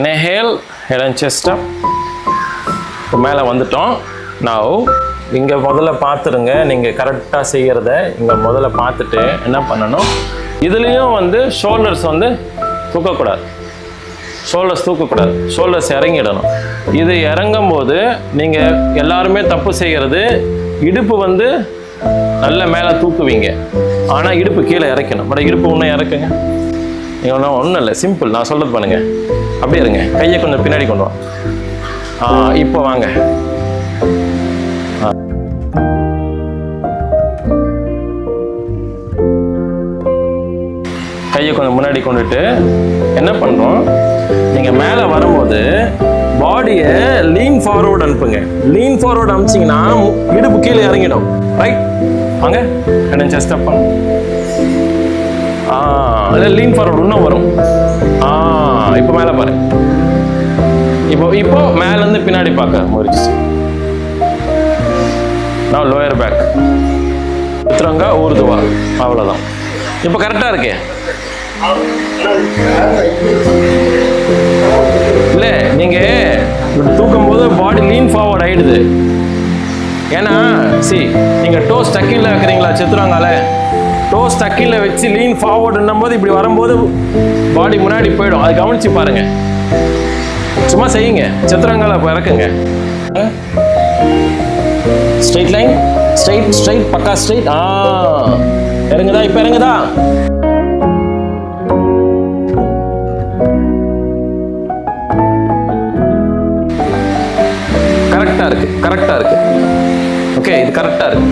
Inhale, head and chest up. மேலே வந்துட்டோம். Now இங்கே முதல்ல பார்த்துருங்க. நீங்கள் கரெக்டாக செய்கிறத இங்கே முதல்ல பார்த்துட்டு என்ன பண்ணணும், இதுலேயும் வந்து ஷோல்டர்ஸ் வந்து தூக்கக்கூடாது. ஷோல்டர்ஸ் இறங்கிடணும். இது இறங்கும் போது நீங்கள் எல்லாருமே தப்பு செய்கிறது, இடுப்பு வந்து நல்ல மேலே தூக்குவீங்க, ஆனால் இடுப்பு கீழே இறக்கணும். பட் இடுப்பு இன்னும் இறக்குங்க. நீங்கள் ஒன்றும் இல்லை, சிம்பிள். நான் சொல்கிறது பண்ணுங்க. அப்படியே இருங்க. கையை கொஞ்சம் பின்னாடி கொண்டு வா. இப்போ வாங்க. கையை கொஞ்சம் முன்னாடி கொண்டுட்டு என்ன பண்ணுறோம், நீங்கள் மேலே வரும்போது பாடியை லீன் ஃபார்வர்டு அனுப்புங்க. லீன் ஃபார்வர்டு அனுப்பிச்சிங்கன்னா இடுப்பு கீழே இறங்கிடும். ரைட், வாங்க. ஹெட் அண்ட் செஸ்ட் அப் பண்ணு. லீன் ஃபார்வர்டு இன்னும் வரும். இப்போ மேலே பாரு. இப்போ மேலேருந்து பின்னாடி பார்க்க முயற்சி. நான் லோயர் பேக் உத்துறங்க ஊர்துவா, அவ்வளோதான். இப்போ கரெக்டாக இருக்கே. இல்லை, நீங்கள் தூக்கும் போது பாடி லீன் ஃபார்வர்ட் ஆகிடுது. ஏன்னா நீங்கள் டோ ஸ்டக்கில் வைக்கிறீங்களா சத்துருவாங்கால, டோ ஸ்டக்கில் வச்சு லீன் ஃபார்வர்டுன்னும் போது இப்படி வரும்போது பாடி முன்னாடி போயிடும். அதை கவனிச்சு பாருங்க. சும்மா செய்யுங்க. சத்துருவாங்கால இறக்குங்க. ஸ்ட்ரெயிட் லைன், ஸ்ட்ரெயிட், பக்கா ஸ்ட்ரெயிட். இறங்குதா? இப்போ இறங்குதா? கரெக்டா இருக்கு. ஓகே, இது கரெக்டா இருக்கு.